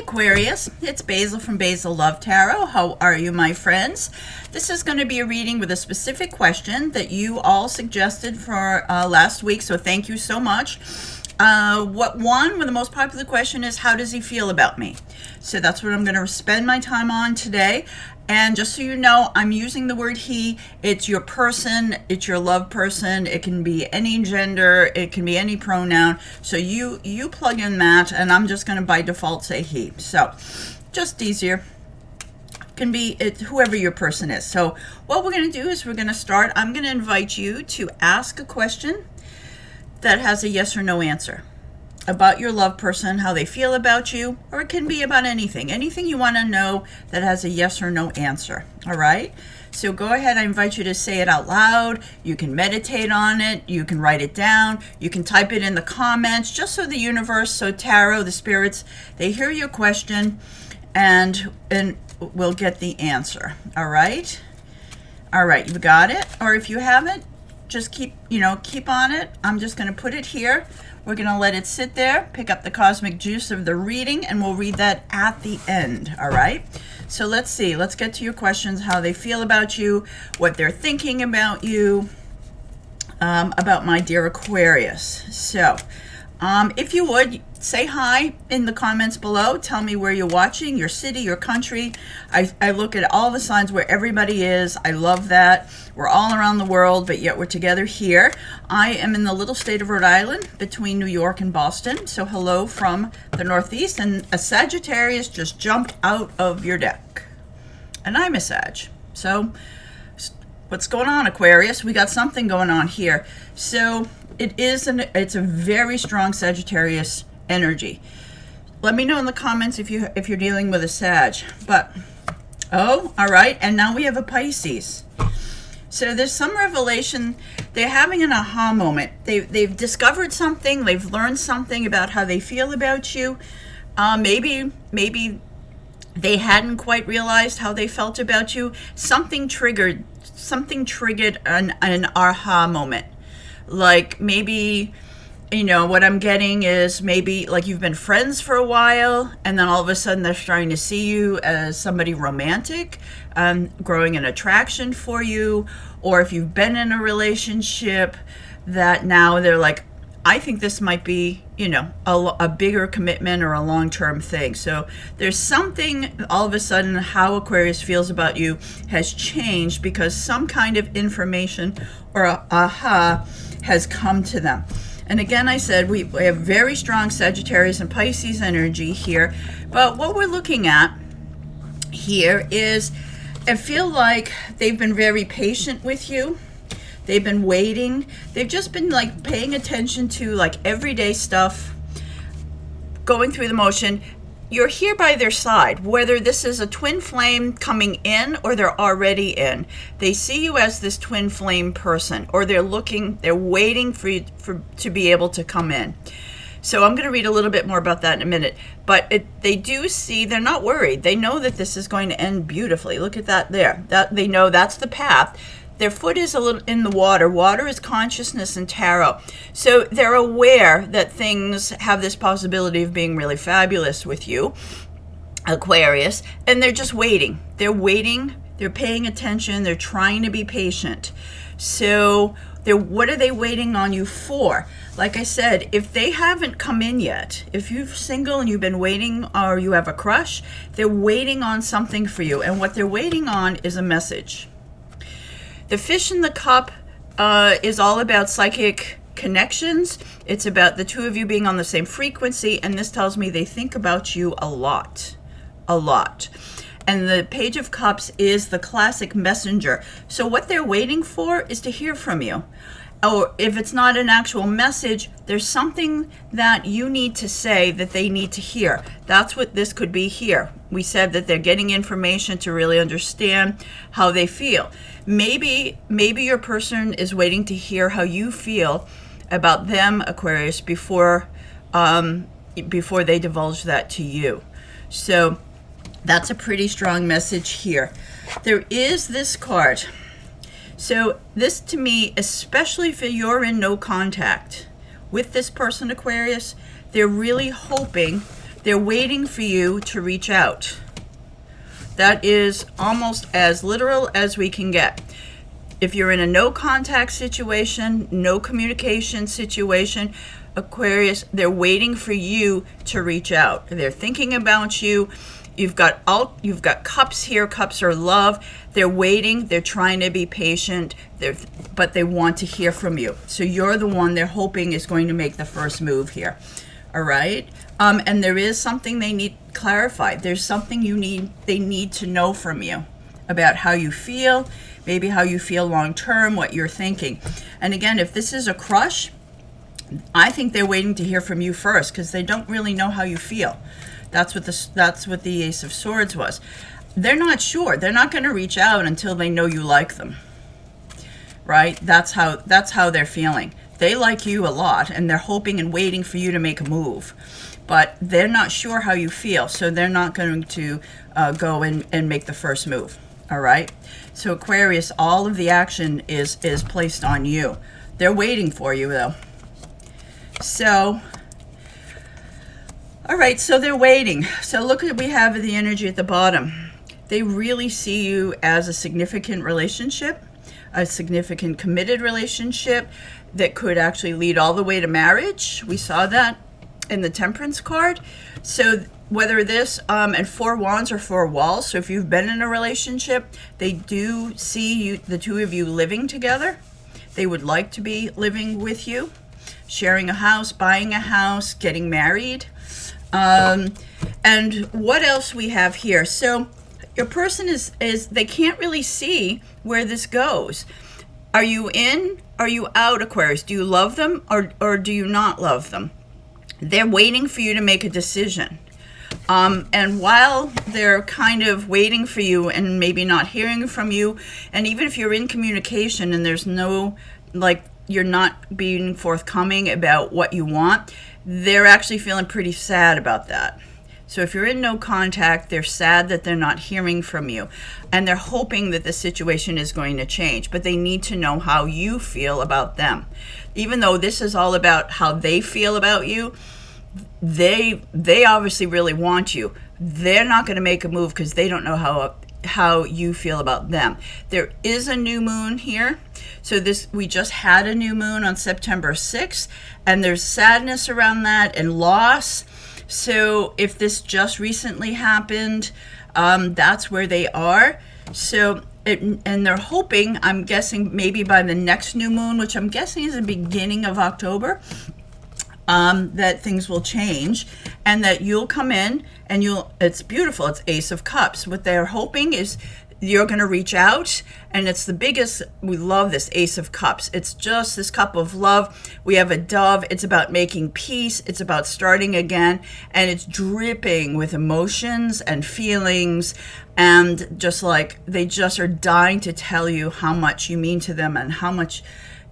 Aquarius, it's Basil from Basil Love Tarot. How are you, my friends? This is going to be a reading with a specific question that you all suggested for last week, so thank you so much. The most popular question is, how does he feel about me? So that's what I'm going to spend my time on today. And just so you know, I'm using the word he. It's your person, it's your love person. It can be any gender, it can be any pronoun. So you plug in that, and I'm just going to by default say he. So just easier. Can be whoever your person is. So what we're going to do is we're going to start. I'm going to invite you to ask a question that has a yes or no answer about your love person, how they feel about you, or it can be about anything you want to know that has a yes or no answer. All right, so go ahead. I invite you to say it out loud. You can meditate on it, you can write it down, you can type it in the comments, just so the universe, so tarot, the spirits, they hear your question and we'll get the answer. All right, you got it? Or if you haven't, just keep on it. I'm just going to put it here. We're going to let it sit there, pick up the cosmic juice of the reading, and we'll read that at the end. All right, so let's see. Let's get to your questions, how they feel about you, what they're thinking about you, about my dear Aquarius. So if you would, say hi in the comments below. Tell me where you're watching, your city, your country. I look at all the signs where everybody is. I love that. We're all around the world, but yet we're together here. I am in the little state of Rhode Island between New York and Boston. So hello from the Northeast. And a Sagittarius just jumped out of your deck. And I'm a Sag. So what's going on, Aquarius? We got something going on here. So it's a very strong Sagittarius energy. Let me know in the comments if you're dealing with a Sag. But all right, and now we have a Pisces. So there's some revelation. They're having an aha moment. They've discovered something. They've learned something about how they feel about you. Maybe they hadn't quite realized how they felt about you. Something triggered an aha moment. Like maybe, what I'm getting is maybe like you've been friends for a while, and then all of a sudden they're starting to see you as somebody romantic, growing an attraction for you. Or if you've been in a relationship that now they're like, I think this might be, a bigger commitment or a long-term thing. So there's something, all of a sudden, how Aquarius feels about you has changed because some kind of information or aha has come to them. And again, I said we have very strong Sagittarius and Pisces energy here. But what we're looking at here is, I feel like they've been very patient with you. They've been waiting. They've just been like paying attention to like everyday stuff, going through the motion. You're here by their side, whether this is a twin flame coming in or they're already in. They see you as this twin flame person, or they're waiting for you to be able to come in. So I'm going to read a little bit more about that in a minute. But they do see, they're not worried. They know that this is going to end beautifully. Look at that there. They know that's the path. Their foot is a little in the water. Water is consciousness and tarot. So they're aware that things have this possibility of being really fabulous with you, Aquarius, and they're just waiting. They're waiting. They're paying attention. They're trying to be patient. So what are they waiting on you for? Like I said, if they haven't come in yet, if you're single and you've been waiting, or you have a crush, they're waiting on something for you. And what they're waiting on is a message. The fish in the cup is all about psychic connections. It's about the two of you being on the same frequency, and this tells me they think about you a lot. And the Page of Cups is the classic messenger. So what they're waiting for is to hear from you. Or if it's not an actual message, there's something that you need to say that they need to hear. That's what this could be here. We said that they're getting information to really understand how they feel. Maybe your person is waiting to hear how you feel about them, Aquarius, before they divulge that to you. So that's a pretty strong message here. There is this card. So this, to me, especially if you're in no contact with this person, Aquarius, they're really hoping They're waiting for you to reach out. That is almost as literal as we can get. If you're in a no contact situation, no communication situation, Aquarius, they're waiting for you to reach out. They're thinking about you. You've got cups here. Cups are love. They're waiting. They're trying to be patient. But they want to hear from you. So you're the one they're hoping is going to make the first move here. All right. And there is something they need clarified. There's something they need to know from you about how you feel, maybe how you feel long term, what you're thinking. And again, if this is a crush, I think they're waiting to hear from you first because they don't really know how you feel. That's what the Ace of Swords was. They're not sure. They're not going to reach out until they know you like them. Right? That's how they're feeling. They like you a lot, and they're hoping and waiting for you to make a move. But they're not sure how you feel, so they're not going to go and make the first move. All right? So Aquarius, all of the action is placed on you. They're waiting for you, though. So, all right, so they're waiting. So look at we have the energy at the bottom. They really see you as a significant relationship, a significant committed relationship that could actually lead all the way to marriage. We saw that in the Temperance card. So whether this and 4 wands or 4 walls, so if you've been in a relationship, they do see you, the two of you living together. They would like to be living with you, sharing a house, buying a house, getting married. And what else we have here? So your person is they can't really see where this goes. Are you in? Are you out, Aquarius? Do you love them or do you not love them? They're waiting for you to make a decision. And while they're kind of waiting for you and maybe not hearing from you, and even if you're in communication and there's no, like, you're not being forthcoming about what you want, they're actually feeling pretty sad about that. So if you're in no contact, they're sad that they're not hearing from you. And they're hoping that the situation is going to change. But they need to know how you feel about them. Even though this is all about how they feel about you, they obviously really want you. They're not going to make a move because they don't know how you feel about them. There is a new moon here. So we just had a new moon on September 6th. And there's sadness around that and loss. So if this just recently happened, that's where they are. So, and they're hoping, I'm guessing maybe by the next new moon, which I'm guessing is the beginning of October, that things will change and that you'll come in and it's beautiful. It's Ace of Cups. What they're hoping is you're going to reach out, and it's the biggest. We love this Ace of Cups. It's just this cup of love. We have a dove. It's about making peace. It's about starting again, and it's dripping with emotions and feelings, and just like they just are dying to tell you how much you mean to them and how much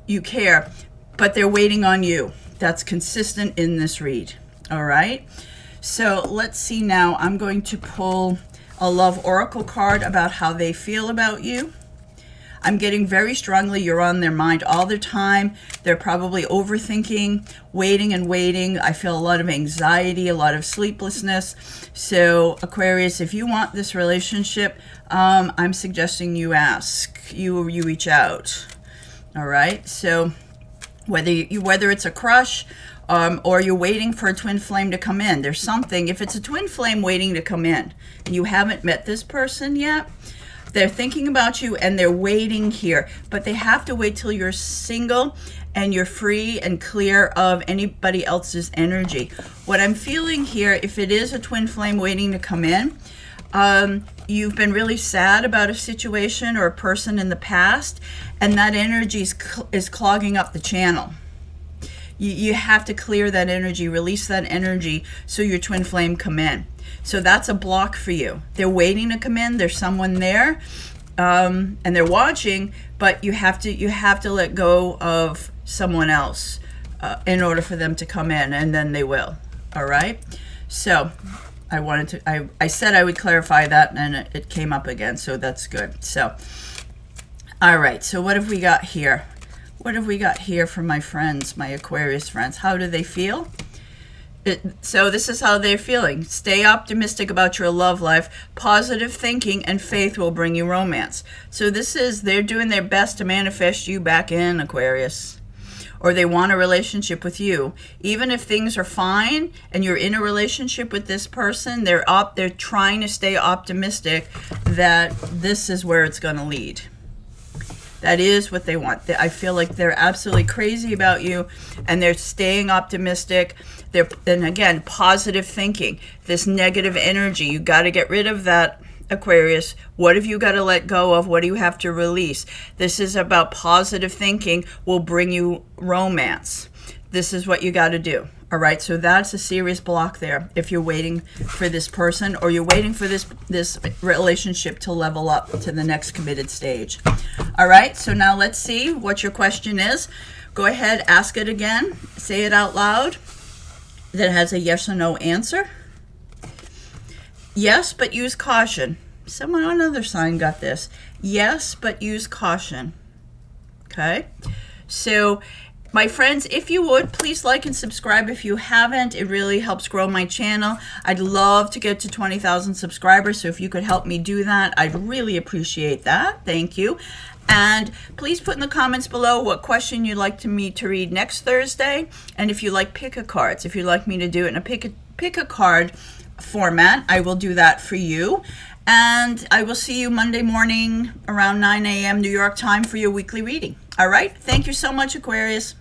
you care, but they're waiting on you. That's consistent in this read. All right. So let's see now. I'm going to pull a love oracle card about how they feel about you. I'm getting very strongly you're on their mind all the time. They're probably overthinking, waiting and waiting. I feel a lot of anxiety, a lot of sleeplessness. So Aquarius, if you want this relationship, I'm suggesting you ask, you reach out. All right. So whether it's a crush, or you're waiting for a twin flame to come in. There's something, if it's a twin flame waiting to come in and you haven't met this person yet, they're thinking about you and they're waiting here, but they have to wait till you're single and you're free and clear of anybody else's energy. What I'm feeling here, if it is a twin flame waiting to come in, you've been really sad about a situation or a person in the past, and that energy is clogging up the channel. You have to clear that energy, release that energy so your twin flame come in. So that's a block for you. They're waiting to come in. There's someone there, and they're watching, but you have to let go of someone else in order for them to come in, and then they will. All right. So I said I would clarify that, and it came up again. So that's good. So, all right. So what have we got here? What have we got here for my friends, my Aquarius friends? How do they feel? So this is how they're feeling. Stay optimistic about your love life. Positive thinking and faith will bring you romance. So they're doing their best to manifest you back in, Aquarius. Or they want a relationship with you. Even if things are fine and you're in a relationship with this person, they're trying to stay optimistic that this is where it's going to lead. That is what they want. I feel like they're absolutely crazy about you, and they're staying optimistic. And again, positive thinking. This negative energy, you got to get rid of that, Aquarius. What have you got to let go of? What do you have to release? This is about positive thinking will bring you romance. This is what you got to do. All right, so that's a serious block there if you're waiting for this person, or you're waiting for this relationship to level up to the next committed stage. All right, so now let's see what your question is. Go ahead, ask it again. Say it out loud. That has a yes or no answer. Yes, but use caution. Someone on another sign got this. Yes, but use caution. Okay, so my friends, if you would, please like and subscribe if you haven't. It really helps grow my channel. I'd love to get to 20,000 subscribers, so if you could help me do that, I'd really appreciate that. Thank you. And please put in the comments below what question you'd like me to read next Thursday, and if you like pick-a-cards, if you'd like me to do it in a pick-a-card format, I will do that for you. And I will see you Monday morning around 9 a.m. New York time for your weekly reading. All right? Thank you so much, Aquarius.